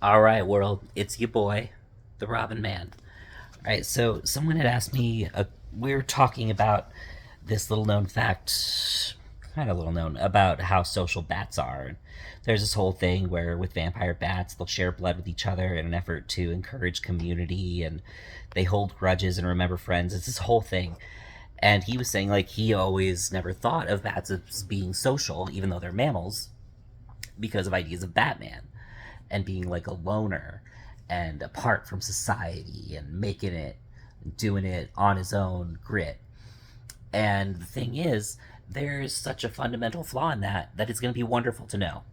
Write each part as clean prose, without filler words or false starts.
All right, world, it's your boy, the Robin Man. All right, so someone had asked me, we are talking about this little known fact, kind of little known, about how social bats are. There's this whole thing where with vampire bats, they'll share blood with each other in an effort to encourage community, and they hold grudges and remember friends. It's this whole thing. And he was saying, like, he always never thought of bats as being social, even though they're mammals, because of ideas of Batman and being like a loner and apart from society and making it, doing it on his own grit. And the thing is, there's such a fundamental flaw in that it's going to be wonderful to know.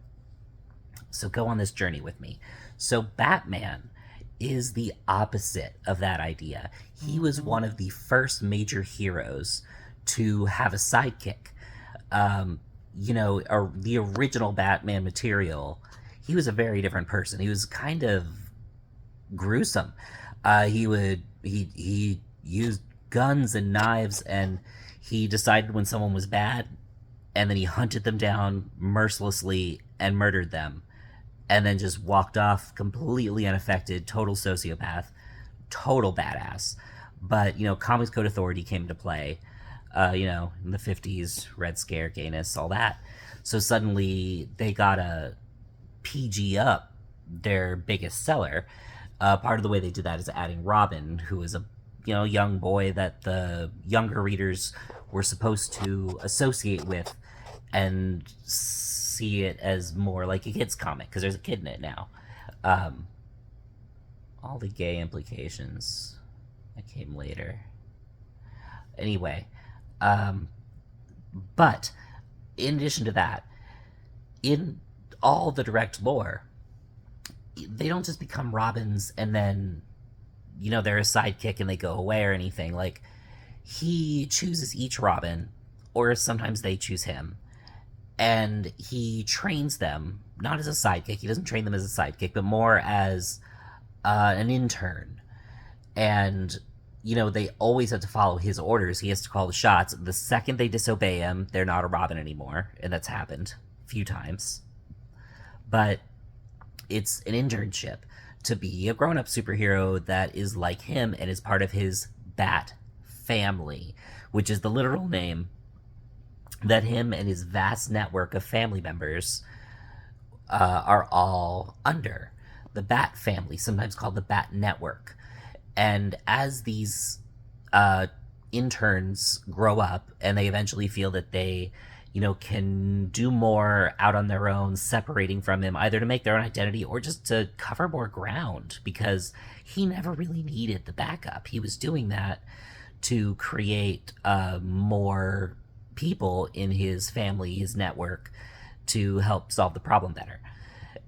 So go on this journey with me. So Batman is the opposite of that idea. He was one of the first major heroes to have a sidekick. The original Batman material, he was a very different person. He was kind of gruesome. He used guns and knives, and he decided when someone was bad, and then he hunted them down mercilessly and murdered them, and then just walked off completely unaffected. Total sociopath, total badass. But Comics Code Authority came into play. In the 50s, Red Scare, gayness, all that. So suddenly they got a PG up their biggest seller. Part of the way they did that is adding Robin, who is a young boy that the younger readers were supposed to associate with and see it as more like a kid's comic because there's a kid in it now. Um, all the gay implications that came later. Anyway, um, but in addition to that, in all the direct lore, they don't just become Robins and then they're a sidekick and they go away or anything. Like, he chooses each Robin, or sometimes they choose him, and he trains them not as a sidekick. He doesn't train them as a sidekick, but more as an intern. And they always have to follow his orders. He has to call the shots. The second they disobey him, they're not a Robin anymore, and that's happened a few times. But it's an internship to be a grown-up superhero that is like him and is part of his Bat family, which is the literal name that him and his vast network of family members are all under. The Bat family, sometimes called the Bat Network. And as these interns grow up and they eventually feel that they can do more out on their own, separating from him, either to make their own identity or just to cover more ground, because he never really needed the backup. He was doing that to create more people in his family, his network, to help solve the problem better.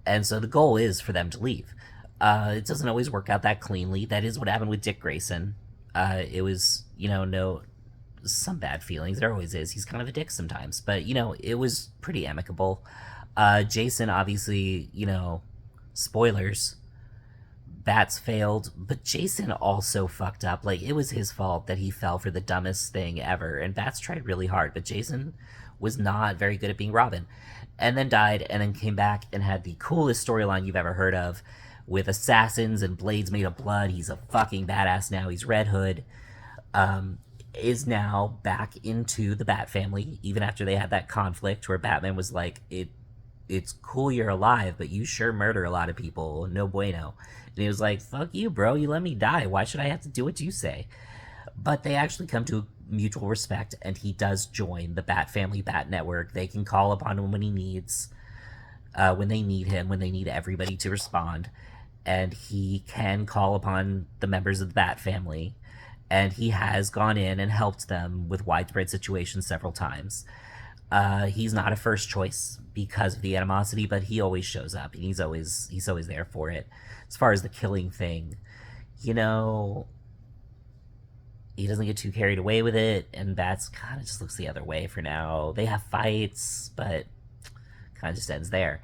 And so the goal is for them to leave. It doesn't always work out that cleanly. That is what happened with Dick Grayson. It was, no, some bad feelings. There always is. He's kind of a dick sometimes, but it was pretty amicable. Jason, obviously, spoilers. Bats failed, but Jason also fucked up. Like, it was his fault that he fell for the dumbest thing ever. And Bats tried really hard, but Jason was not very good at being Robin. And then died, and then came back and had the coolest storyline you've ever heard of, with assassins and blades made of blood. He's a fucking badass now. He's Red Hood. Is now back into the Bat family, even after they had that conflict where Batman was like, it's cool you're alive, but you sure murder a lot of people. No bueno. And he was like, fuck you, bro. You let me die. Why should I have to do what you say? But they actually come to mutual respect, and he does join the Bat family, Bat network. They can call upon him when he needs, when they need him, when they need everybody to respond. And he can call upon the members of the Bat family. And he has gone in and helped them with widespread situations several times. He's not a first choice because of the animosity, but he always shows up, and he's always there for it. As far as the killing thing, he doesn't get too carried away with it, and Bats kind of just looks the other way for now. They have fights, but kind of just ends there.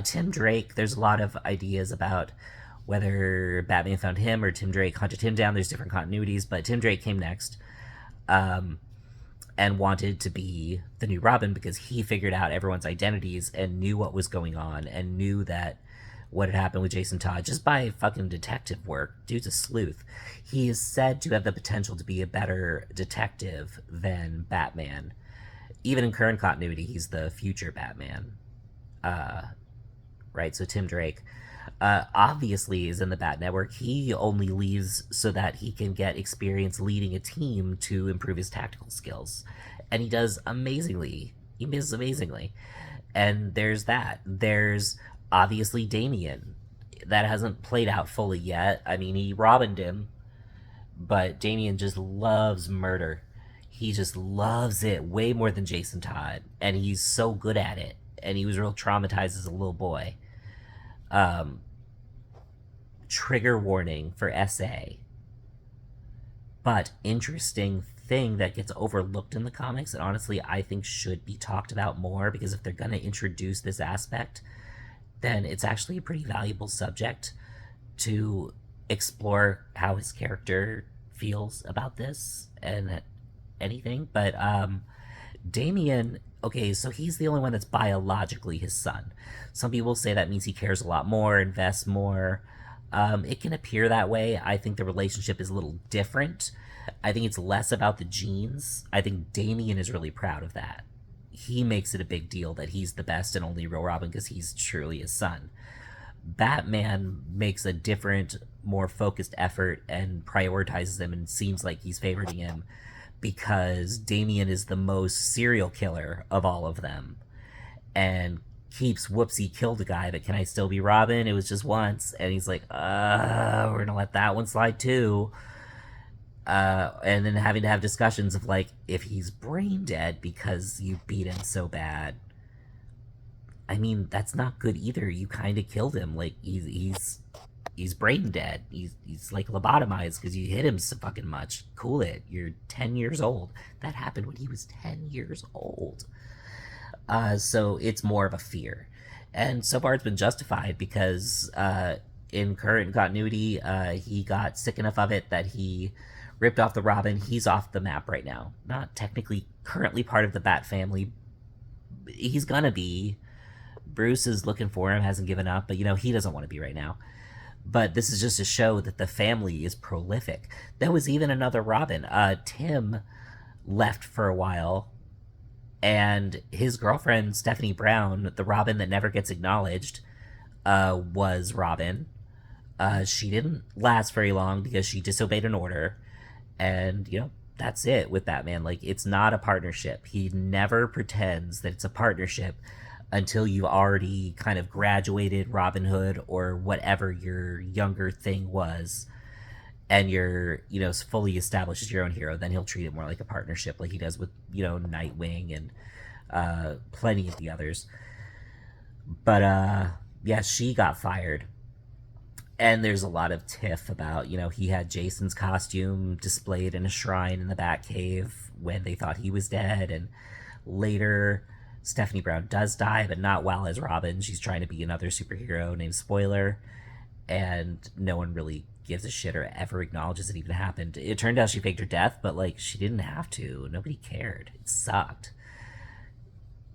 Tim Drake, there's a lot of ideas about whether Batman found him or Tim Drake hunted him down. There's different continuities, but Tim Drake came next. And wanted to be the new Robin because he figured out everyone's identities and knew what was going on and knew that what had happened with Jason Todd just by fucking detective work. Dude's a sleuth. He is said to have the potential to be a better detective than Batman. Even in current continuity, he's the future Batman. Right? So Tim Drake obviously is in the Bat Network. He only leaves so that he can get experience leading a team to improve his tactical skills. And he does amazingly. He does amazingly. And there's that. There's obviously Damian. That hasn't played out fully yet. I mean, he Robined him, but Damian just loves murder. He just loves it way more than Jason Todd. And he's so good at it. And he was real traumatized as a little boy. Trigger warning for SA. But interesting thing that gets overlooked in the comics, and honestly I think should be talked about more, because if they're going to introduce this aspect, then it's actually a pretty valuable subject to explore how his character feels about this and anything. But Damian, okay, so he's the only one that's biologically his son. Some people say that means he cares a lot more, invests more. It can appear that way. I think the relationship is a little different. I think it's less about the genes. I think Damian is really proud of that. He makes it a big deal that he's the best and only real Robin because he's truly his son. Batman makes a different, more focused effort and prioritizes him and seems like he's favoriting him because Damian is the most serial killer of all of them. And keeps whoopsie killed a guy, but can I still be Robin? It was just once. And he's like, we're gonna let that one slide too. And then having to have discussions of like, if he's brain dead because you beat him so bad, I mean, that's not good either. You kind of killed him. Like he's brain dead. He's like lobotomized because you hit him so fucking much. Cool it. You're 10 years old. That happened when he was 10 years old. So it's more of a fear. And so far it's been justified because in current continuity, he got sick enough of it that he ripped off the Robin. He's off the map right now. Not technically currently part of the Bat family. He's gonna be. Bruce is looking for him, hasn't given up, but he doesn't want to be right now. But this is just to show that the family is prolific. There was even another Robin. Tim left for a while, and his girlfriend, Stephanie Brown, the Robin that never gets acknowledged, was Robin. She didn't last very long because she disobeyed an order. And, that's it with Batman. Like, it's not a partnership. He never pretends that it's a partnership until you've already kind of graduated Robin Hood or whatever your younger thing was, and you're, fully established as your own hero. Then he'll treat it more like a partnership, like he does with, Nightwing and plenty of the others. But, yeah, she got fired. And there's a lot of tiff about, he had Jason's costume displayed in a shrine in the Batcave when they thought he was dead. And later, Stephanie Brown does die, but not while as Robin. She's trying to be another superhero named Spoiler. And no one really gives a shit or ever acknowledges it even happened. It turned out she faked her death, but, she didn't have to. Nobody cared. It sucked.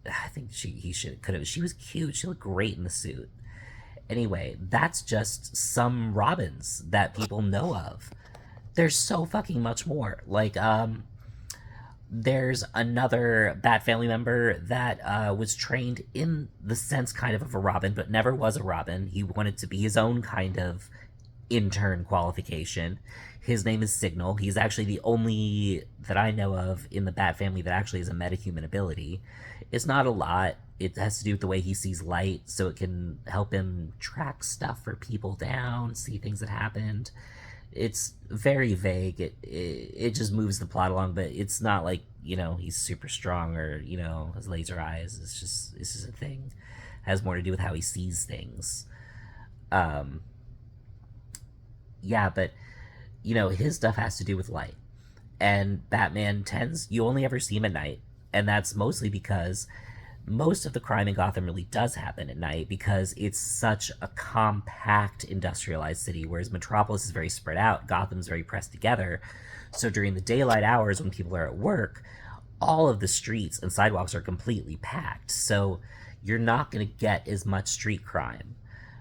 I think could have. She was cute. She looked great in the suit. Anyway, that's just some Robins that people know of. There's so fucking much more. There's another Bat family member that was trained in the sense kind of a Robin, but never was a Robin. He wanted to be his own kind of intern qualification. His name is Signal. He's actually the only that I know of in the Bat family that actually has a metahuman ability. It's not a lot. It has to do with the way he sees light, so it can help him track stuff for people down, see things that happened. It's very vague. It just moves the plot along, but it's not like, he's super strong or, has laser eyes. It's just a thing. It has more to do with how he sees things. Yeah, but, his stuff has to do with light. And Batman you only ever see him at night. And that's mostly because most of the crime in Gotham really does happen at night because it's such a compact industrialized city, whereas Metropolis is very spread out. Gotham's very pressed together. So during the daylight hours when people are at work, all of the streets and sidewalks are completely packed. So you're not going to get as much street crime.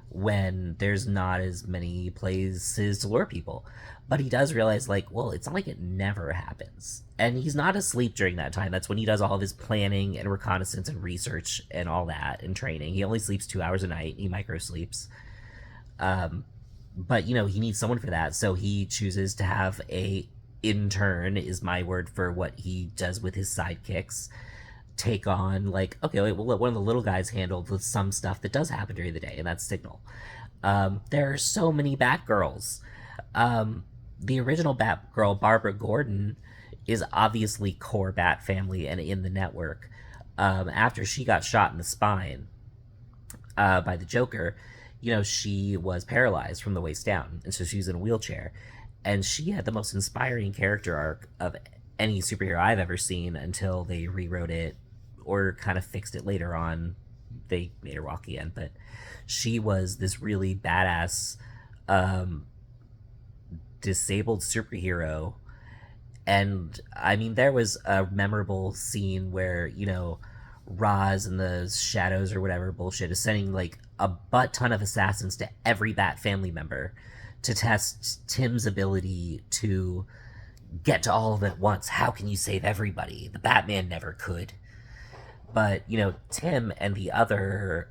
when there's not as many places to lure people. But he does realize, like, well, it's not like it never happens. And he's not asleep during that time. That's when he does all of his planning and reconnaissance and research and all that and training. He only sleeps 2 hours a night. He micro sleeps. But, he needs someone for that. So he chooses to have a intern, is my word for what he does with his sidekicks, take on, like, okay, wait, we'll let one of the little guys handle some stuff that does happen during the day, and that's Signal. There are so many Batgirls. The original Batgirl, Barbara Gordon, is obviously core Bat family and in the network. After she got shot in the spine by the Joker, she was paralyzed from the waist down, and so she was in a wheelchair. And she had the most inspiring character arc of any superhero I've ever seen until they rewrote it or kind of fixed it later on. They made her walk again, but she was this really badass disabled superhero. And I mean, there was a memorable scene where, Roz and the Shadows or whatever bullshit is sending like a butt ton of assassins to every Bat family member to test Tim's ability to get to all of it at once. How can you save everybody? The Batman never could. But, Tim and the other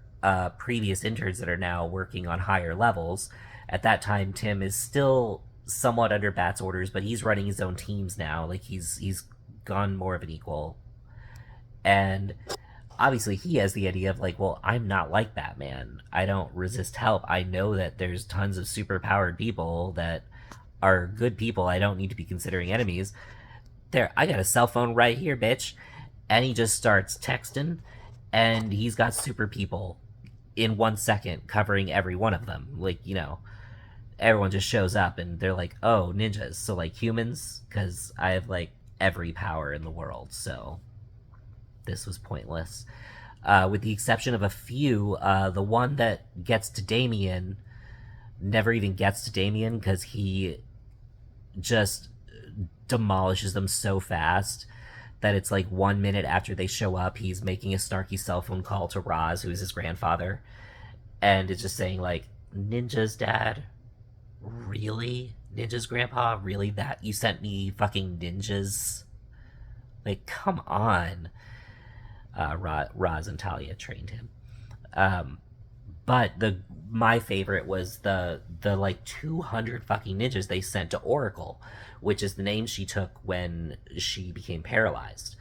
previous interns that are now working on higher levels, at that time, Tim is still somewhat under Bat's orders, but he's running his own teams now. Like, he's gone more of an equal. And obviously he has the idea of like, well, I'm not like Batman. I don't resist help. I know that there's tons of superpowered people that are good people. I don't need to be considering enemies. There, I got a cell phone right here, bitch. And he just starts texting, and he's got super people in 1 second covering every one of them. Like, everyone just shows up and they're like, oh, ninjas. So like humans, because I have like every power in the world. So this was pointless. With the exception of a few, the one that gets to Damian never even gets to Damian because he just demolishes them so fast that it's like 1 minute after they show up, he's making a snarky cell phone call to Roz, who is his grandfather, and it's just saying like, ninjas, Dad? Really? Ninjas, Grandpa? Really? That you sent me fucking ninjas? Like, come on. Roz and Talia trained him. But my favorite was the like 200 fucking ninjas they sent to Oracle, which is the name she took when she became paralyzed.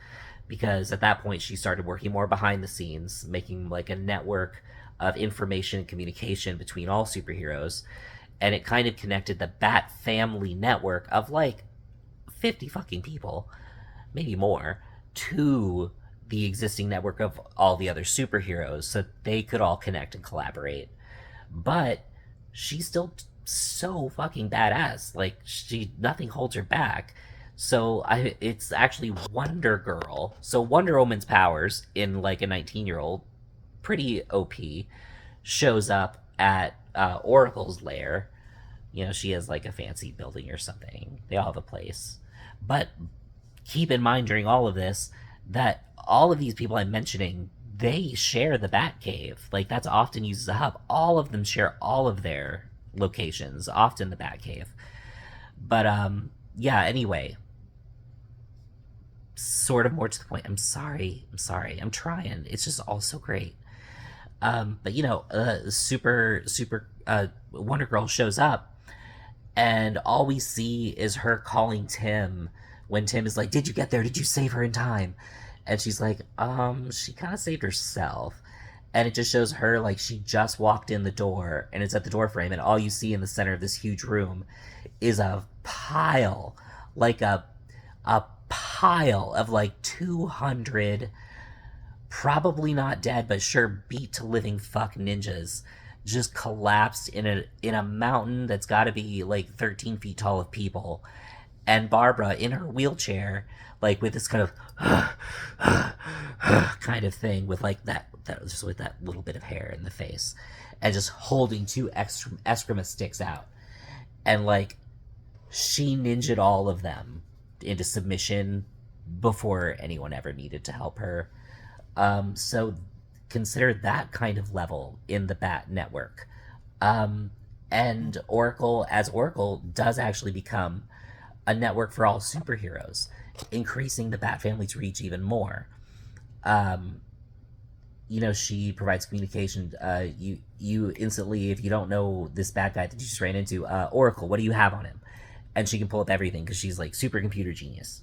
Because at that point she started working more behind the scenes, making like a network of information and communication between all superheroes. And it kind of connected the Bat family network of like 50 fucking people, maybe more, to the existing network of all the other superheroes so they could all connect and collaborate. But she's still so fucking badass. Like, nothing holds her back. So it's actually Wonder Girl. So Wonder Woman's powers in like a 19-year-old, pretty OP, shows up at Oracle's lair. She has like a fancy building or something. They all have a place. But keep in mind during all of this that all of these people I'm mentioning, they share the Batcave. Like, that's often used as a hub. All of them share all of their locations, often the Batcave. But, yeah, anyway. Sort of more to the point. I'm sorry. I'm trying. It's just all so great. But, Wonder Girl shows up, and all we see is her calling Tim when Tim is like, did you get there? Did you save her in time? And she's like, she kind of saved herself. And it just shows her, like, she just walked in the door, and it's at the door frame, and all you see in the center of this huge room is a pile, like a pile of, like, 200, probably not dead, but sure beat to living fuck ninjas, just collapsed in a mountain that's got to be, like, 13 feet tall of people. And Barbara, in her wheelchair, like, with this kind of kind of thing, with like that just with that little bit of hair in the face, and just holding two Eskrima sticks out, and like she ninja'd all of them into submission before anyone ever needed to help her. So consider that kind of level in the Bat network Um, and Oracle, as Oracle, does actually become a network for all superheroes, increasing the Bat family's reach even more. Um, she provides communication. You instantly, if you don't know this bad guy that you just ran into, Oracle, what do you have on him? And she can pull up everything because she's like supercomputer genius.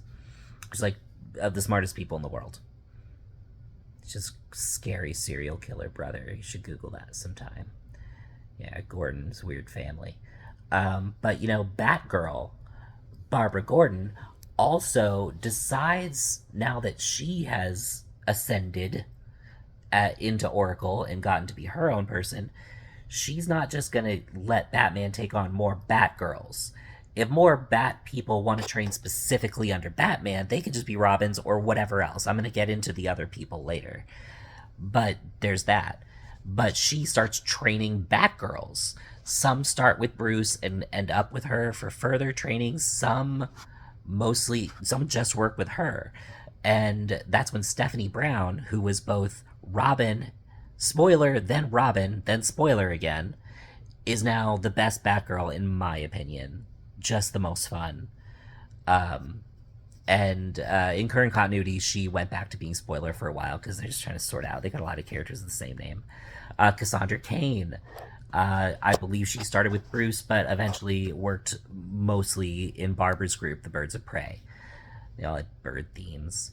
She's like the smartest people in the world. It's just scary serial killer brother. You should Google that sometime. Yeah, Gordon's weird family. But Batgirl, Barbara Gordon, also decides now that she has ascended into Oracle and gotten to be her own person, she's not just going to let Batman take on more Batgirls. If more Bat people want to train specifically under Batman, they could just be Robins or whatever else. I'm going to get into the other people later. But there's that. But she starts training Batgirls. Some start with Bruce and end up with her for further training. Some just work with her. And that's when Stephanie Brown, who was both Robin, spoiler, then Robin, then spoiler again, is now the best Batgirl in my opinion. Just the most fun. And in current continuity, she went back to being spoiler for a while because they're just trying to sort out. They got a lot of characters with the same name. Cassandra Cain. I believe she started with Bruce, but eventually worked mostly in Barbara's group, the Birds of Prey. They all had bird themes.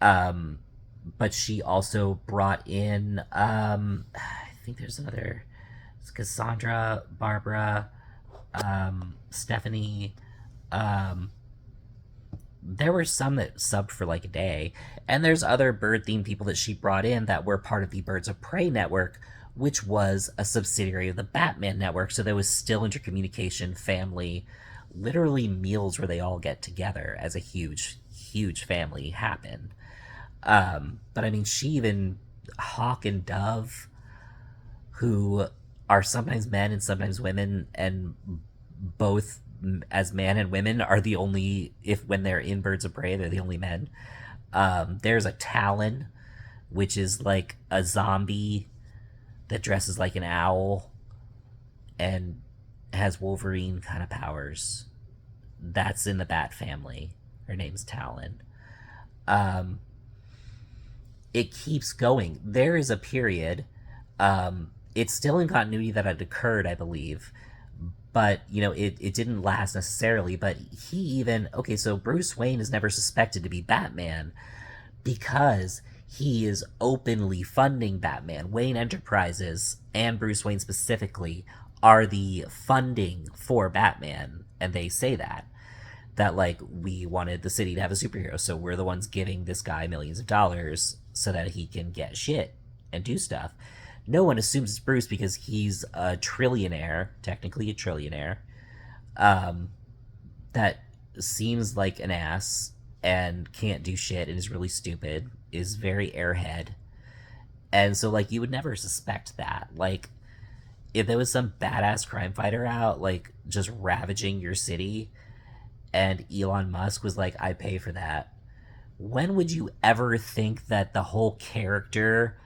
But she also brought in, I think there's another, it's Cassandra, Barbara, Stephanie. There were some that subbed for like a day, and there's other bird themed people that she brought in that were part of the Birds of Prey network, which was a subsidiary of the Batman network. So there was still intercommunication, family, literally meals where they all get together as a huge family happen. But I mean, she even Hawk and Dove, who are sometimes men and sometimes women, and both as man and women are the only, if when they're in Birds of Prey, they're the only men. There's a Talon, which is like a zombie that dresses like an owl and has Wolverine kind of powers. That's in the Bat family. Her name's Talon. It keeps going. There is a period. It's still in continuity that had occurred, I believe. But, it didn't last necessarily. But he even... Okay, so Bruce Wayne is never suspected to be Batman because he is openly funding Batman. Wayne Enterprises, and Bruce Wayne specifically, are the funding for Batman. And they say that like, we wanted the city to have a superhero, so we're the ones giving this guy millions of dollars so that he can get shit and do stuff. No one assumes it's Bruce because he's a trillionaire, technically a trillionaire, that seems like an ass and can't do shit and is really stupid, is very airhead. And so, like, you would never suspect that. Like, if there was some badass crime fighter out, like, just ravaging your city, and Elon Musk was like, I pay for that, when would you ever think that the whole character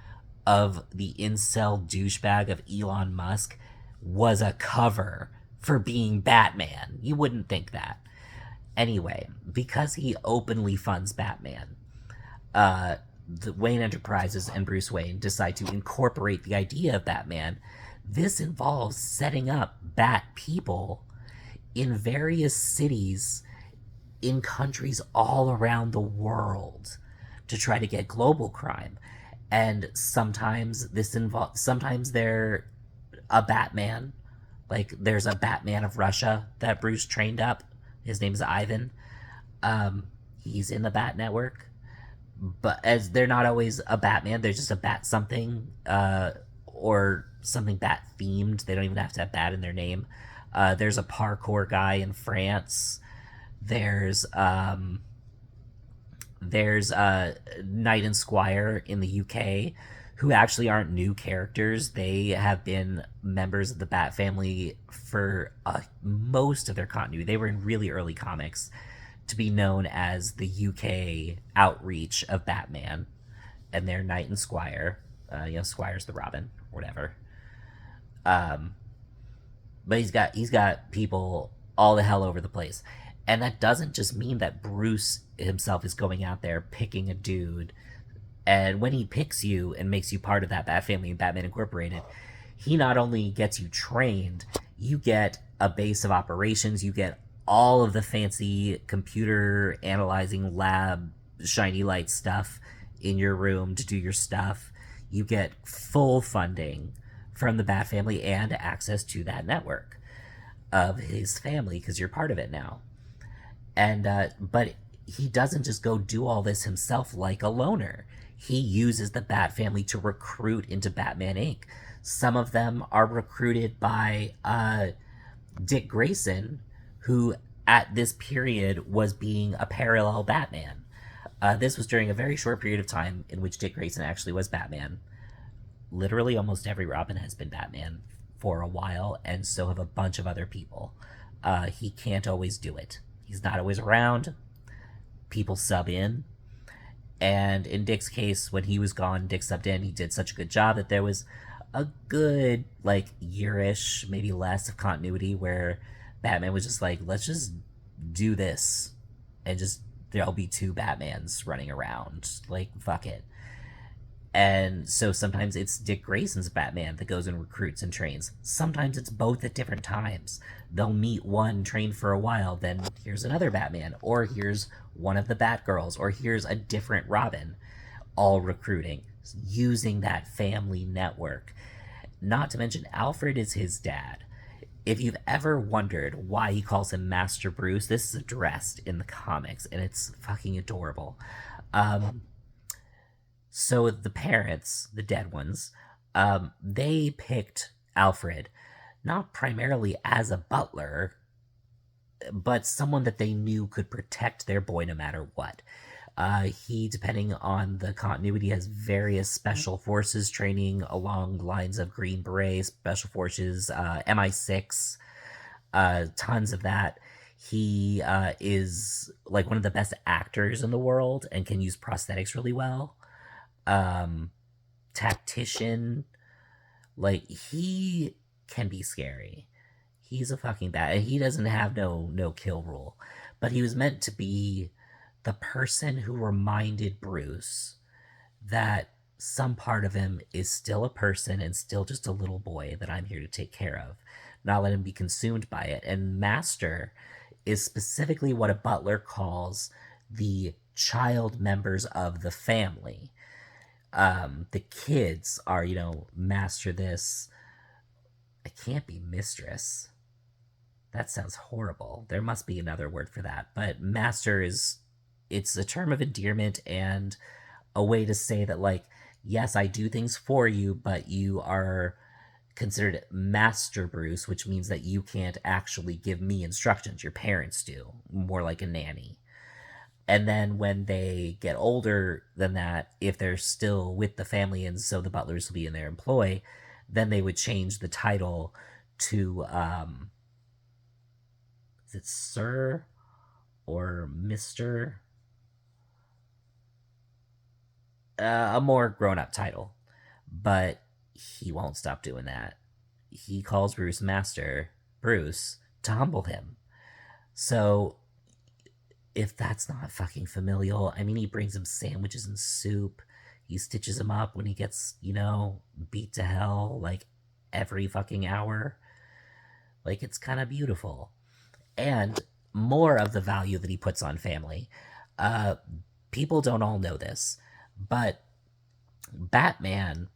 of the incel douchebag of Elon Musk was a cover for being Batman? You wouldn't think that. Anyway, because he openly funds Batman, the Wayne Enterprises and Bruce Wayne decide to incorporate the idea of Batman. This involves setting up Bat people in various cities in countries all around the world to try to get global crime. And sometimes sometimes they're a Batman. Like, there's a Batman of Russia that Bruce trained up. His name's Ivan. He's in the Bat Network. But as they're not always a Batman, they're just a Bat something, or something Bat themed. They don't even have to have Bat in their name. There's a parkour guy in France. There's Knight and Squire in the UK, who actually aren't new characters. They have been members of the Bat family for most of their continuity. They were in really early comics to be known as the UK outreach of Batman, and they're Knight and Squire. Squire's the Robin, or whatever. but he's got people all the hell over the place. And that doesn't just mean that Bruce himself is going out there picking a dude. And when he picks you and makes you part of that Bat family in Batman Incorporated, he not only gets you trained, you get a base of operations, you get all of the fancy computer analyzing lab shiny light stuff in your room to do your stuff. You get full funding from the Bat family and access to that network of his family because you're part of it now. And but he doesn't just go do all this himself like a loner. He uses the Bat family to recruit into Batman Inc. Some of them are recruited by Dick Grayson, who at this period was being a parallel Batman. This was during a very short period of time in which Dick Grayson actually was Batman. Literally almost every Robin has been Batman for a while, and so have a bunch of other people. He can't always do it. He's not always around. People sub in. And in Dick's case, when he was gone, Dick subbed in. He did such a good job that there was a good, like, year-ish, maybe less, of continuity where Batman was just like, let's just do this. And just, there'll be two Batmans running around. Like, fuck it. And so sometimes it's Dick Grayson's Batman that goes and recruits and trains. Sometimes it's both at different times. They'll meet one, train for a while, then here's another Batman, or here's one of the Batgirls, or here's a different Robin, all recruiting, using that family network. Not to mention, Alfred is his dad. If you've ever wondered why he calls him Master Bruce, this is addressed in the comics, and it's fucking adorable. So the parents, the dead ones, they picked Alfred not primarily as a butler, but someone that they knew could protect their boy no matter what. He, depending on the continuity, has various special forces training along lines of Green Beret, Special Forces, MI6, tons of that. He is like one of the best actors in the world and can use prosthetics really well. Tactician, like, he can be scary. He's a fucking bad. He doesn't have no kill rule, but he was meant to be the person who reminded Bruce that some part of him is still a person and still just a little boy that I'm here to take care of, not let him be consumed by it. And Master is specifically what a butler calls the child members of the family. The kids are, master this. It can't be mistress. That sounds horrible. There must be another word for that. But master it's a term of endearment and a way to say that, like, yes, I do things for you, but you are considered Master Bruce, which means that you can't actually give me instructions. Your parents do, more like a nanny. And then when they get older than that, if they're still with the family and so the butlers will be in their employ, then they would change the title to, is it Sir or Mr.? A more grown-up title. But he won't stop doing that. He calls Bruce Master Bruce to humble him. So if that's not fucking familial, I mean, he brings him sandwiches and soup. He stitches him up when he gets, beat to hell, like, every fucking hour. Like, it's kind of beautiful. And more of the value that he puts on family. People don't all know this, but Batman,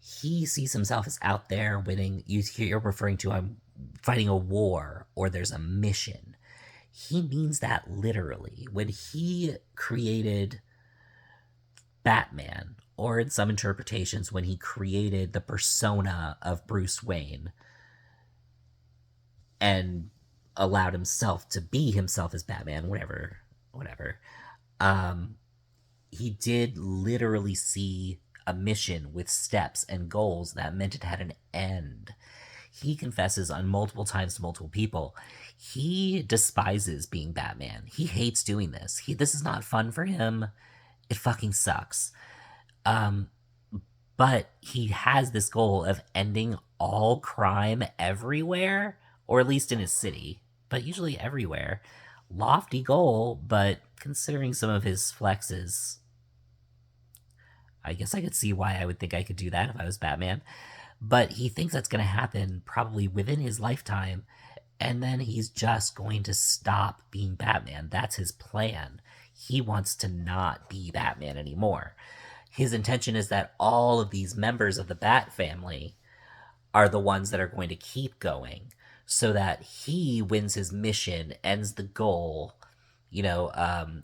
he sees himself as out there winning. You're referring to I'm fighting a war or there's a mission. He means that literally. When he created Batman, or in some interpretations, when he created the persona of Bruce Wayne and allowed himself to be himself as Batman, whatever, he did literally see a mission with steps and goals that meant it had an end. He confesses on multiple times to multiple people. He despises being Batman. He hates doing this. This is not fun for him. It fucking sucks. But he has this goal of ending all crime everywhere, or at least in his city, but usually everywhere. Lofty goal, but considering some of his flexes, I guess I could see why I would think I could do that if I was Batman. But he thinks that's going to happen probably within his lifetime, and then he's just going to stop being Batman. That's his plan. He wants to not be Batman anymore. His intention is that all of these members of the Bat family are the ones that are going to keep going so that he wins his mission, ends the goal,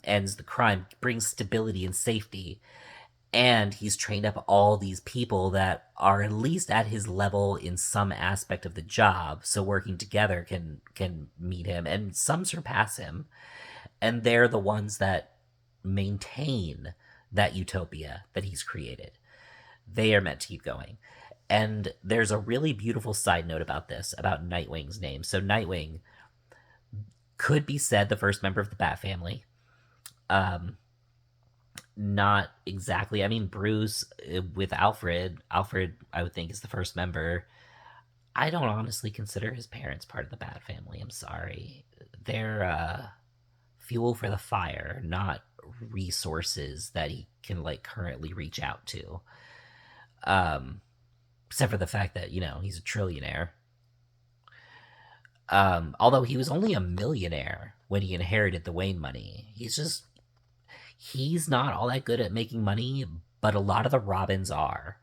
ends the crime, brings stability and safety. And he's trained up all these people that are at least at his level in some aspect of the job, so working together can meet him, and some surpass him. And they're the ones that maintain that utopia that he's created. They are meant to keep going. And there's a really beautiful side note about this, about Nightwing's name. So Nightwing could be said the first member of the Bat family. Not exactly. I mean, Bruce with Alfred, I would think, is the first member. I don't honestly consider his parents part of the Bat family. I'm sorry. They're fuel for the fire, not resources that he can currently reach out to. Except for the fact that, he's a trillionaire. Although he was only a millionaire when he inherited the Wayne money. He's not all that good at making money, but a lot of the Robins are.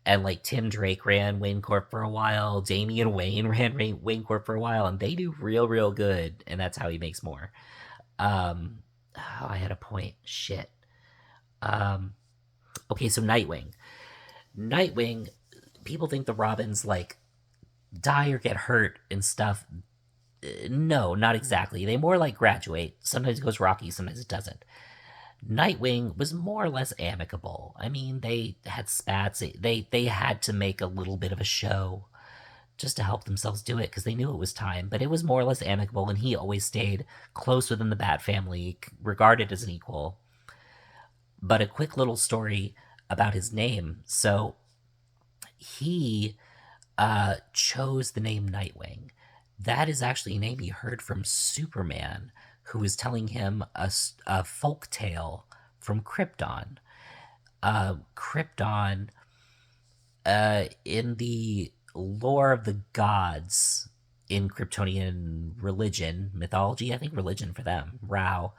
And Tim Drake ran Wayne Corp for a while, Damian Wayne ran Wayne Corp for a while, and they do real good, and that's how he makes more. I had a point. Shit. Okay, so Nightwing. People think the Robins die or get hurt and stuff. No, not exactly. They more graduate. Sometimes it goes rocky, sometimes it doesn't. Nightwing was more or less amicable. I mean, they had spats. They had to make a little bit of a show just to help themselves do it because they knew it was time. But it was more or less amicable, and he always stayed close within the Bat family, regarded as an equal. But a quick little story about his name. So he chose the name Nightwing. That is actually a name he heard from Superman, who was telling him a folk tale from Krypton. Krypton, in the lore of the gods, in Kryptonian religion, mythology, I think religion for them, Rao,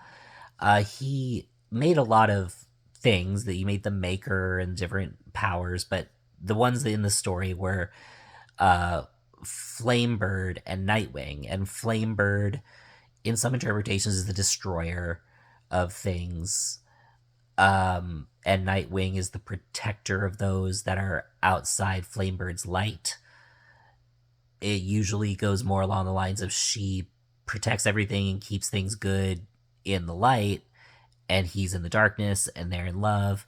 he made a lot of things that he made the Maker and different powers, but the ones in the story were Flamebird and Nightwing. And Flamebird, in some interpretations, is the destroyer of things. And Nightwing is the protector of those that are outside Flamebird's light. It usually goes more along the lines of she protects everything and keeps things good in the light, and he's in the darkness, and they're in love.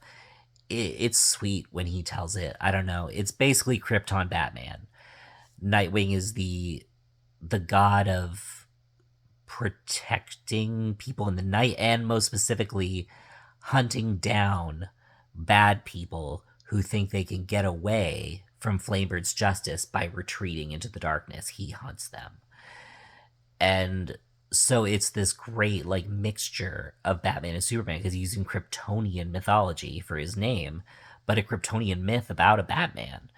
It's sweet when he tells it. I don't know. It's basically Krypton Batman. Nightwing is the god of protecting people in the night, and most specifically hunting down bad people who think they can get away from Flamebird's justice by retreating into the darkness. He hunts them. And so it's this great mixture of Batman and Superman because he's using Kryptonian mythology for his name, but a Kryptonian myth about a Batman.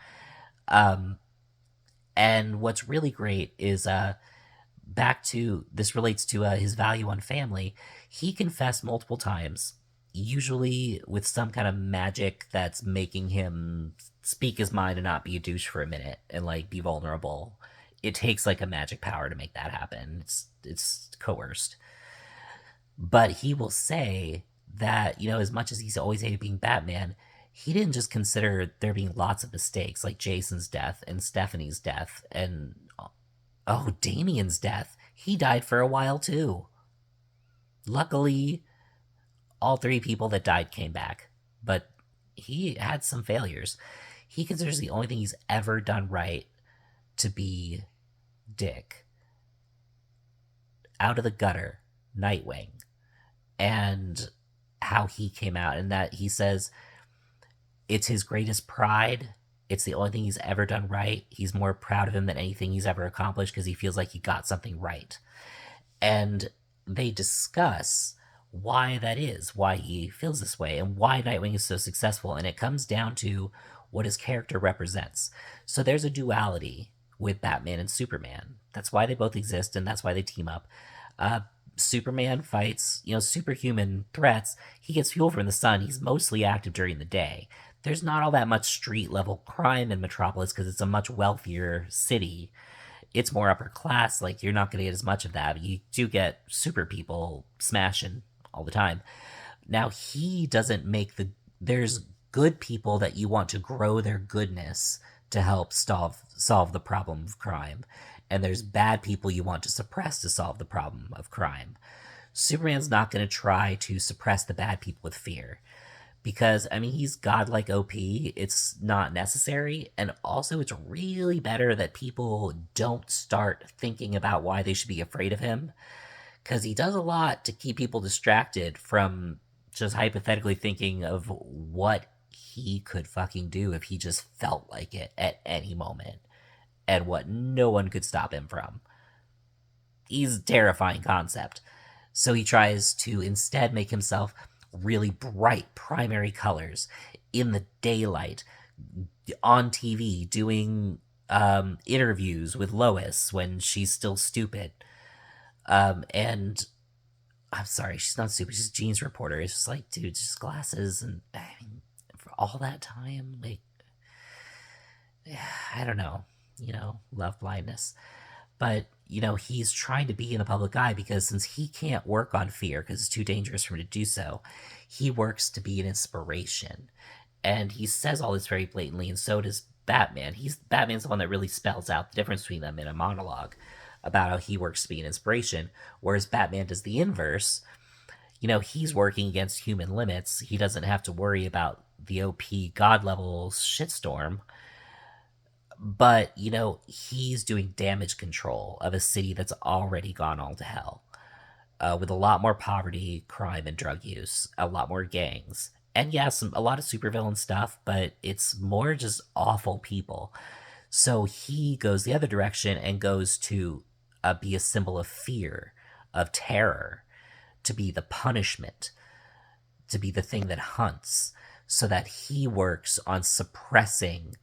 And what's really great is back to this relates to his value on family. He confessed multiple times, usually with some kind of magic that's making him speak his mind and not be a douche for a minute and be vulnerable. It takes a magic power to make that happen. It's coerced. But he will say that, as much as he's always hated being Batman, he didn't just consider there being lots of mistakes, like Jason's death and Stephanie's death and, Damian's death. He died for a while too. Luckily, all three people that died came back, but he had some failures. He considers the only thing he's ever done right to be Dick. Out of the gutter, Nightwing. And how he came out, and that he says it's his greatest pride It's the only thing he's ever done right. He's more proud of him than anything he's ever accomplished because he feels like he got something right. And they discuss why that is, why he feels this way, and why Nightwing is so successful. And it comes down to what his character represents. So there's a duality with Batman and Superman. That's why they both exist, and that's why they team up. Uh, Superman fights, superhuman threats. He gets fuel from the sun. He's mostly active during the day. There's not all that much street level crime in Metropolis because it's a much wealthier city. It's more upper class. Like, you're not going to get as much of that. But you do get super people smashing all the time. Now, he doesn't make there's good people that you want to grow their goodness to help solve the problem of crime. And there's bad people you want to suppress to solve the problem of crime. Superman's not going to try to suppress the bad people with fear. Because, he's godlike OP. It's not necessary. And also, it's really better that people don't start thinking about why they should be afraid of him. Because he does a lot to keep people distracted from just hypothetically thinking of what he could fucking do if he just felt like it at any moment. And what no one could stop him from. He's a terrifying concept. So he tries to instead make himself really bright primary colors in the daylight, on TV, doing interviews with Lois when she's still stupid. And I'm sorry, she's not stupid, she's a Jeans reporter. It's just like, dude, just glasses. And for all that time, like, I don't know, love blindness. But, he's trying to be in the public eye because since he can't work on fear because it's too dangerous for him to do so, he works to be an inspiration. And he says all this very blatantly, and so does Batman. Batman's the one that really spells out the difference between them in a monologue about how he works to be an inspiration, whereas Batman does the inverse. He's working against human limits. He doesn't have to worry about the OP god level shitstorm. But, he's doing damage control of a city that's already gone all to hell. With a lot more poverty, crime, and drug use. A lot more gangs. And yeah, a lot of supervillain stuff, but it's more just awful people. So he goes the other direction and goes to be a symbol of fear, of terror, to be the punishment, to be the thing that hunts, so that he works on suppressing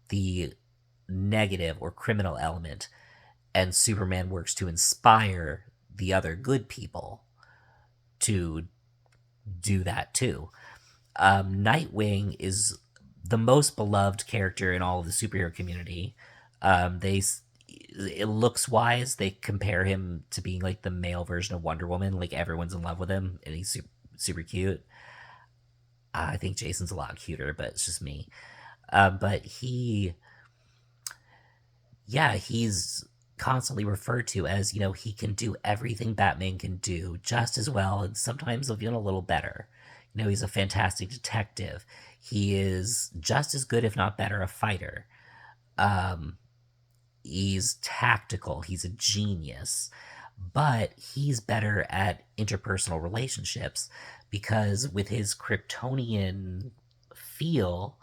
the negative or criminal element, and Superman works to inspire the other good people to do that too. Nightwing is the most beloved character in all of the superhero community. It looks wise, they compare him to being like the male version of Wonder Woman. Like, everyone's in love with him, and he's super cute. I think Jason's a lot cuter, but it's just me. But he's constantly referred to as, he can do everything Batman can do just as well, and sometimes even a little better. He's a fantastic detective. He is just as good, if not better, a fighter. He's tactical. He's a genius. But he's better at interpersonal relationships because with his Kryptonian feel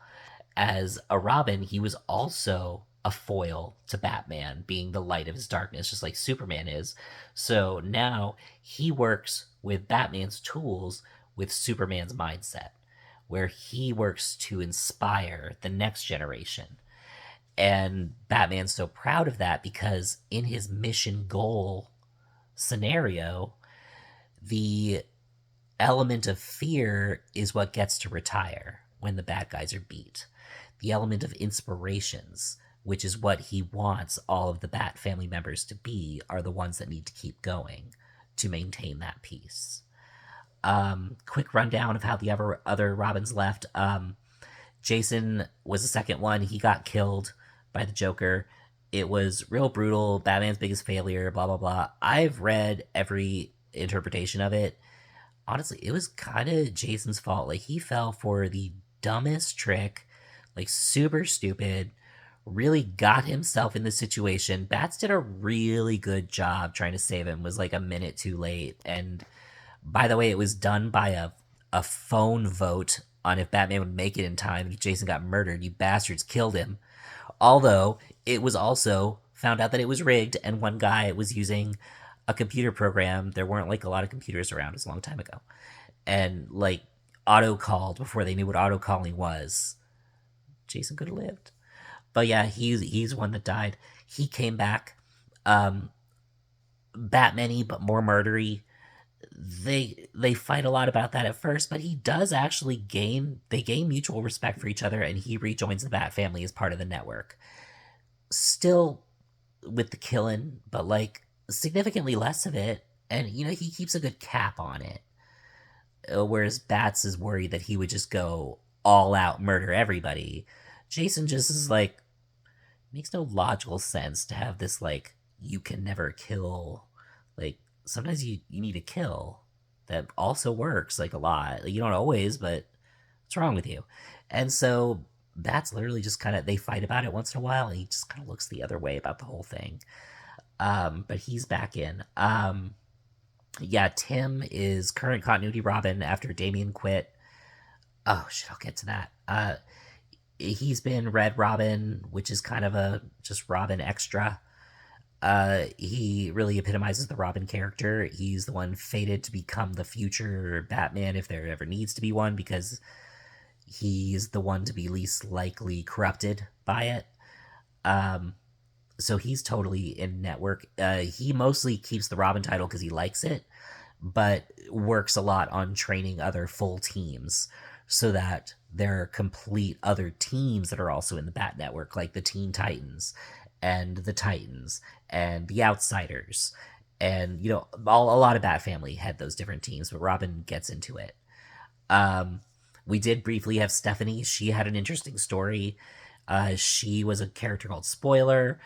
as a Robin, he was also a foil to Batman, being the light of his darkness, just like Superman is. So now he works with Batman's tools with Superman's mindset, where he works to inspire the next generation. And Batman's so proud of that because in his mission goal scenario, the element of fear is what gets to retire when the bad guys are beat. The element of inspirations, which is what he wants all of the Bat family members to be, are the ones that need to keep going to maintain that peace. Quick rundown of how the other Robins left. Jason was the second one. He got killed by the Joker. It was real brutal. Batman's biggest failure, blah, blah, blah. I've read every interpretation of it. Honestly, it was kind of Jason's fault. Like, he fell for the dumbest trick, like super stupid, really got himself in this situation. Bats did a really good job trying to save him, was like a minute too late. And by the way, it was done by a phone vote on if Batman would make it in time. If Jason got murdered, you bastards killed him. Although it was also found out that it was rigged, and one guy was using a computer program. There weren't like a lot of computers around. It was a long time ago, and like auto called before they knew what auto calling was. Jason could have lived, but yeah, he's one that died. He came back, Batman-y but more murdery. They fight a lot about that at first, but he does actually gain mutual respect for each other, and he rejoins the Bat family as part of the network. Still with the killing, but like significantly less of it, and he keeps a good cap on it. Whereas Bats is worried that he would just go all out murder everybody. Jason just is like, makes no logical sense to have this like you can never kill. Like sometimes you need to kill. That also works like a lot. Like, you don't always, but what's wrong with you? And so Bats literally just kind of, they fight about it once in a while, and he just kind of looks the other way about the whole thing. But he's back in. Yeah, Tim is current continuity Robin after Damian quit. Oh shit, I'll get to that. He's been Red Robin, which is kind of a just Robin extra. He really epitomizes the Robin character. He's the one fated to become the future Batman if there ever needs to be one, because he's the one to be least likely corrupted by it. So he's totally in network. He mostly keeps the Robin title because he likes it, but works a lot on training other full teams so that there are complete other teams that are also in the Bat Network, like the Teen Titans and the Titans and the Outsiders. And, a lot of Bat Family had those different teams, but Robin gets into it. We did briefly have Stephanie. She had an interesting story. She was a character called Spoiler.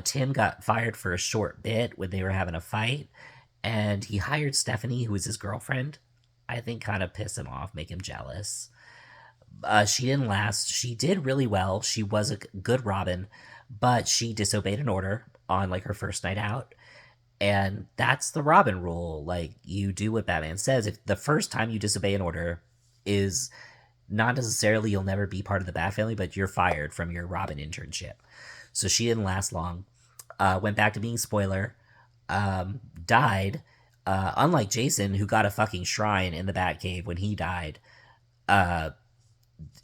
Tim got fired for a short bit when they were having a fight, and he hired Stephanie, who was his girlfriend. I think kind of piss him off, make him jealous. She didn't last. She did really well. She was a good Robin, but she disobeyed an order on like her first night out. And that's the Robin rule. Like, you do what Batman says. If the first time you disobey an order is not necessarily you'll never be part of the Bat family, but you're fired from your Robin internship. So she didn't last long. Went back to being Spoiler. Died. Unlike Jason, who got a fucking shrine in the Batcave when he died.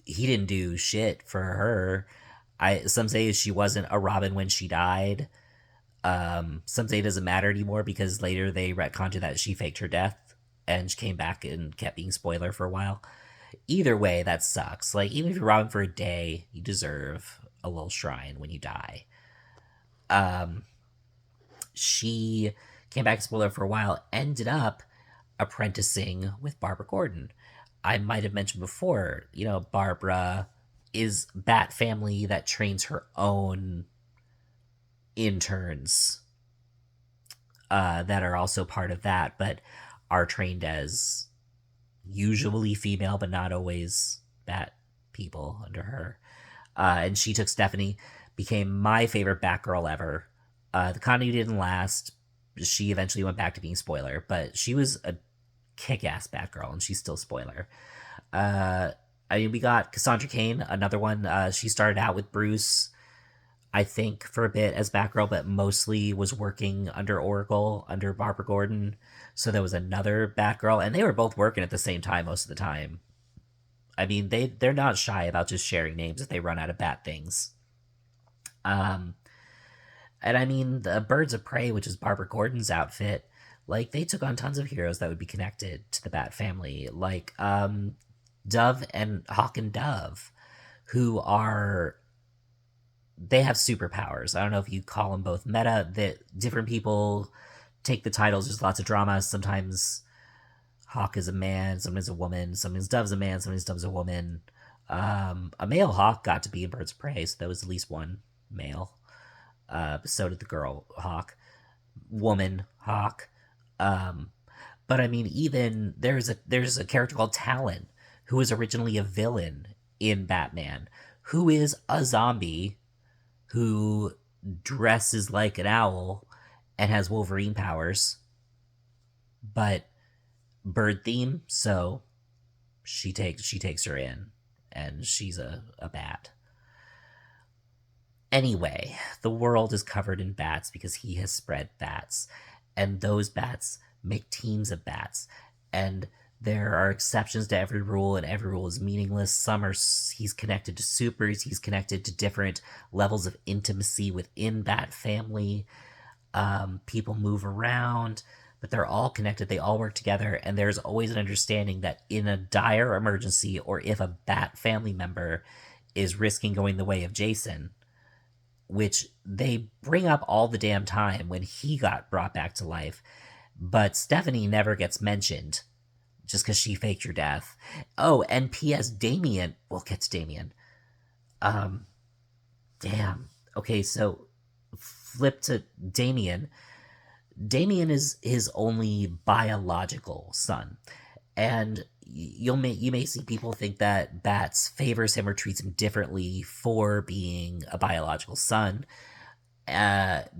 He didn't do shit for her. Some say she wasn't a Robin when she died. Some say it doesn't matter anymore because later they retconned that she faked her death and she came back and kept being Spoiler for a while. Either way, that sucks. Like, even if you're Robin for a day, you deserve a little shrine when you die. She came back Spoiler for a while, ended up apprenticing with Barbara Gordon. I might have mentioned before, Barbara is Bat family that trains her own interns that are also part of that, but are trained as usually female, but not always Bat people under her. And she took Stephanie, became my favorite Batgirl ever. The continuity didn't last. She eventually went back to being Spoiler, but she was a kick-ass Batgirl, and she's still Spoiler. We got Cassandra Cain, another one. She started out with Bruce, I think, for a bit as Batgirl, but mostly was working under Oracle, under Barbara Gordon. So there was another Batgirl, and they were both working at the same time most of the time. I mean, they're not shy about just sharing names if they run out of Bat things. And I mean, the Birds of Prey, which is Barbara Gordon's outfit, like, they took on tons of heroes that would be connected to the Bat family, like Dove and Hawk and Dove, who are, they have superpowers. I don't know if you call them both meta, that different people take the titles. There's lots of drama. Sometimes Hawk is a man, sometimes a woman, sometimes Dove's a man, sometimes Dove's a woman. A male Hawk got to be in Birds of Prey, so there was at least one male. So did the girl Hawk, woman Hawk. But I mean, even there's a character called Talon, who was originally a villain in Batman, who is a zombie who dresses like an owl and has Wolverine powers, but bird theme, so she takes her in, and she's a bat. Anyway, the world is covered in bats because he has spread bats, and those bats make teams of bats, and there are exceptions to every rule, and every rule is meaningless. Some are he's connected to supers, he's connected to different levels of intimacy within that family. People move around, but they're all connected. They all work together, and there's always an understanding that in a dire emergency, or if a bat family member is risking going the way of Jason, which they bring up all the damn time when he got brought back to life, but Stephanie never gets mentioned just because she faked your death. Oh, and P.S. Damien. We'll get to Damien. Um, Damn. Okay, so flip to Damien. Damien is his only biological son, and you may see people think that Bats favors him or treats him differently for being a biological son,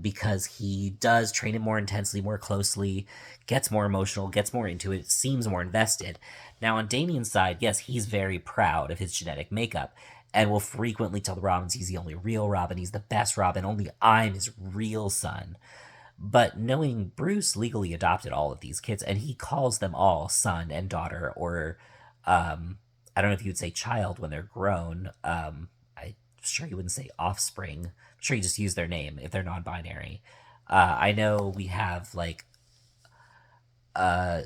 because he does train him more intensely, more closely, gets more emotional, gets more into it, seems more invested. Now, on Damien's side, yes, he's very proud of his genetic makeup and will frequently tell the Robins he's the only real Robin, he's the best Robin, only I'm his real son. But knowing Bruce legally adopted all of these kids, and he calls them all son and daughter, or I don't know if you'd say child when they're grown. I'm sure you wouldn't say offspring. I'm sure you just use their name if they're non-binary. I know we have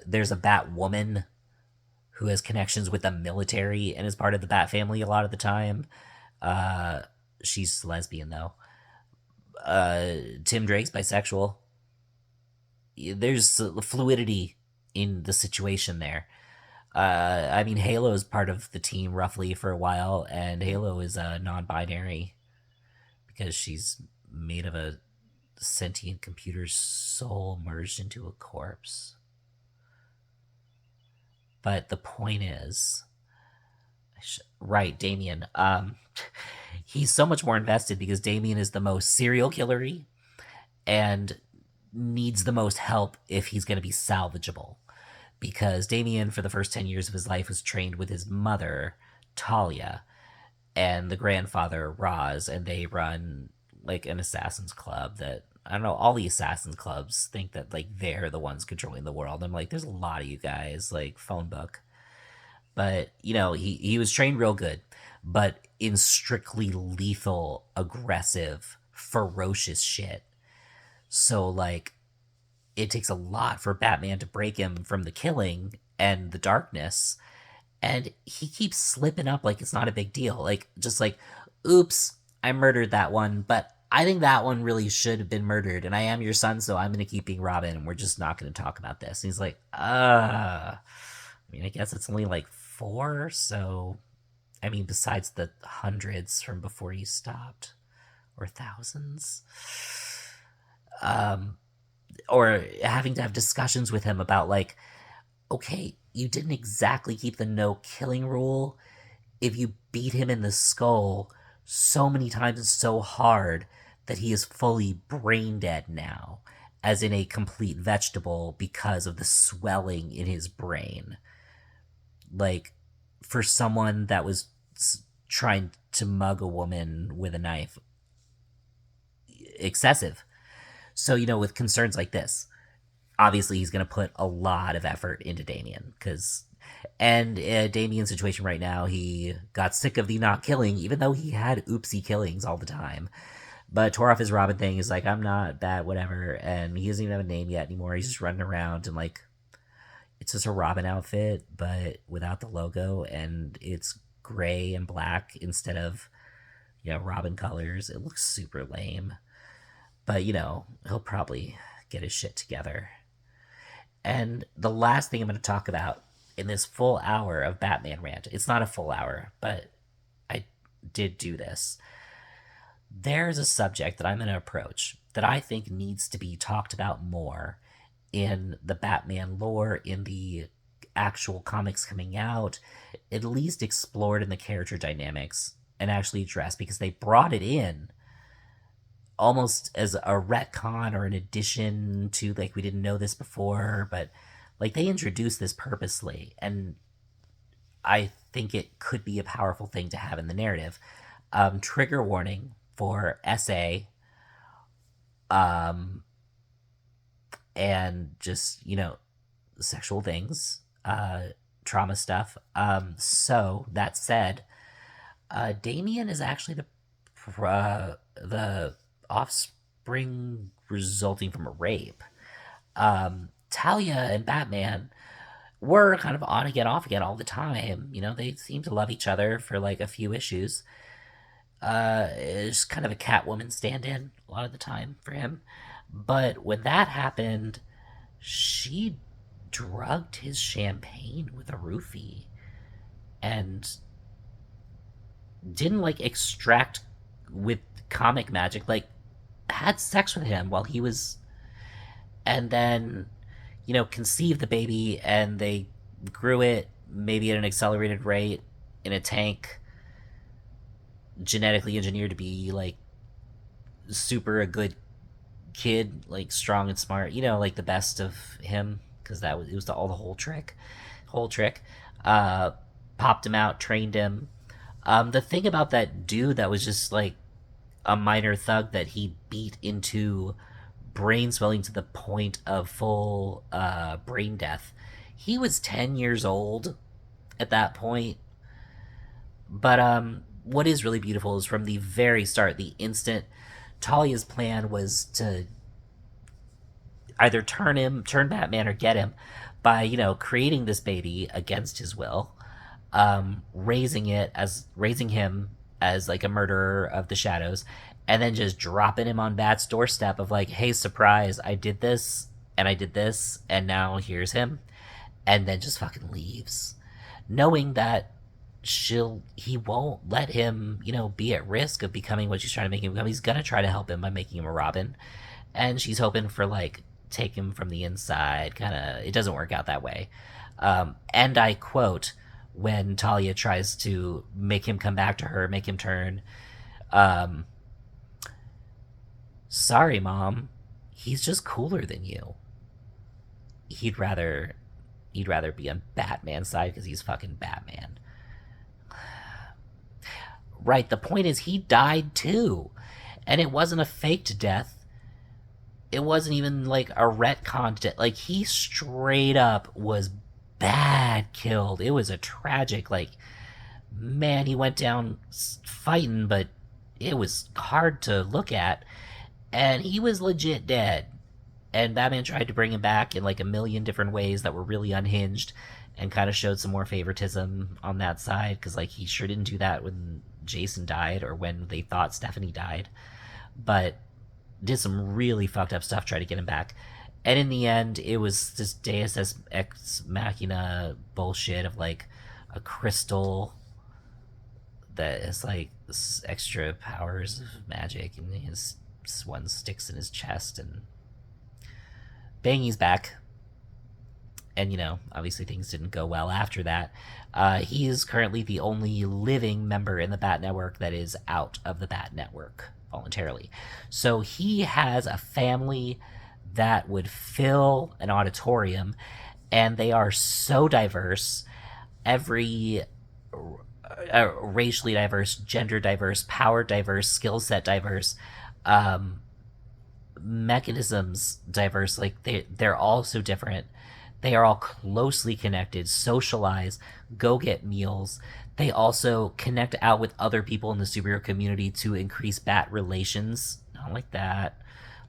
there's a Bat woman who has connections with the military and is part of the Bat family a lot of the time. She's lesbian though. Tim Drake's bisexual. There's fluidity in the situation there. I mean, Halo is part of the team roughly for a while, and Halo is non-binary because she's made of a sentient computer's soul merged into a corpse. But the point is, right, Damien. He's so much more invested because Damien is the most serial killery and needs the most help if he's going to be salvageable. Because Damien, for the first 10 years of his life, was trained with his mother, Talia, and the grandfather, Roz, and they run like an assassin's club that, I don't know, all the assassin's clubs think that like they're the ones controlling the world. I'm like, there's a lot of you guys, like phone book. But, you know, he was trained real good, but in strictly lethal, aggressive, ferocious shit. So, like, it takes a lot for Batman to break him from the killing and the darkness. And he keeps slipping up like it's not a big deal. Like, just like, oops, I murdered that one, but I think that one really should have been murdered. And I am your son, so I'm going to keep being Robin, and we're just not going to talk about this. And he's like, I mean, I guess it's only like 4, so I mean, besides the hundreds from before you stopped, or thousands, or having to have discussions with him about like, okay, you didn't exactly keep the no killing rule. If you beat him in the skull so many times and so hard that he is fully brain dead now, as in a complete vegetable because of the swelling in his brain. Like, for someone that was trying to mug a woman with a knife, excessive. So, you know, with concerns like this, obviously he's going to put a lot of effort into Damien, because, and Damien's situation right now, he got sick of the not killing, even though he had oopsie killings all the time. But tore off his Robin thing. He's like, I'm not that, whatever. And he doesn't even have a name yet anymore. He's just running around and like, it's just a Robin outfit, but without the logo, and it's gray and black instead of, you know, Robin colors. It looks super lame. But, you know, he'll probably get his shit together. And the last thing I'm going to talk about in this full hour of Batman rant, it's not a full hour, but I did do this. There's a subject that I'm going to approach that I think needs to be talked about more in the Batman lore, in the actual comics coming out, at least explored in the character dynamics and actually addressed, because they brought it in almost as a retcon or an addition to, like, we didn't know this before, but like they introduced this purposely, and I think it could be a powerful thing to have in the narrative. Trigger warning for SA, um, and just, sexual things, trauma stuff. So that said, Damien is actually the offspring resulting from a rape. Talia and Batman were kind of on again, off again all the time. They seem to love each other for like a few issues. It's kind of a Catwoman stand-in a lot of the time for him. But when that happened, she drugged his champagne with a roofie and didn't like extract with comic magic, like had sex with him while he was, and then conceived the baby, and they grew it maybe at an accelerated rate in a tank, genetically engineered to be like super a good kid, like strong and smart, like the best of him, because it was all the whole trick. uh Popped him out, trained him. The thing about that dude that was just like a minor thug that he beat into brain swelling to the point of full brain death, he was 10 years old at that point. But what is really beautiful is from the very start, the instant Talia's plan was to either turn Batman, or get him by creating this baby against his will, raising him as like a murderer of the shadows, and then just dropping him on Bat's doorstep of like, hey, surprise, I did this and I did this, and now here's him, and then just fucking leaves, knowing that he won't let him, be at risk of becoming what she's trying to make him become. He's gonna try to help him by making him a Robin, and she's hoping for like take him from the inside. Kind of, it doesn't work out that way. And I quote, when Talia tries to make him come back to her, make him turn, um, sorry, Mom, he's just cooler than you. He'd rather be on Batman's side because he's fucking Batman. Right, the point is he died too. And it wasn't a faked death. It wasn't even like a retconned death. Like, he straight up was bad killed. It was a tragic, like, man, he went down fighting, but it was hard to look at. And he was legit dead. And Batman tried to bring him back in like a million different ways that were really unhinged, and kind of showed some more favoritism on that side, because like he sure didn't do that when Jason died or when they thought Stephanie died, but did some really fucked up stuff trying to get him back. And in the end, it was this Deus Ex Machina bullshit of like a crystal that has like extra powers of magic, and his one sticks in his chest, and bang, he's back. And obviously things didn't go well after that. He is currently the only living member in the Bat Network that is out of the Bat Network voluntarily. So he has a family that would fill an auditorium, and they are so diverse. Every racially diverse, gender diverse, power diverse, skill set diverse, mechanisms diverse. Like they're all so different. They are all closely connected, socialize, go get meals. They also connect out with other people in the superhero community to increase Bat relations, not like that,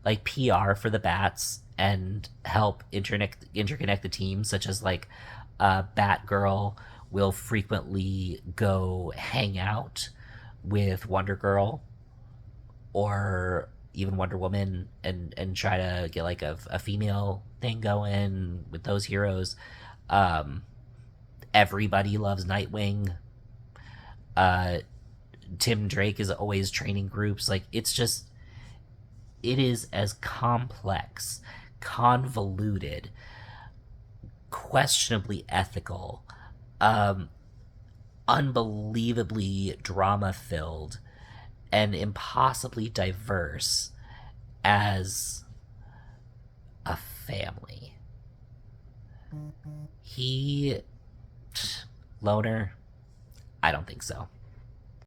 like PR for the Bats, and help interconnect the team, such as like Batgirl will frequently go hang out with Wonder Girl, or even Wonder Woman, and try to get like a female thing going with those heroes. Everybody loves Nightwing. Tim Drake is always training groups. Like, it is as complex, convoluted, questionably ethical, unbelievably drama filled, and impossibly diverse as a family. He Loner? I don't think so.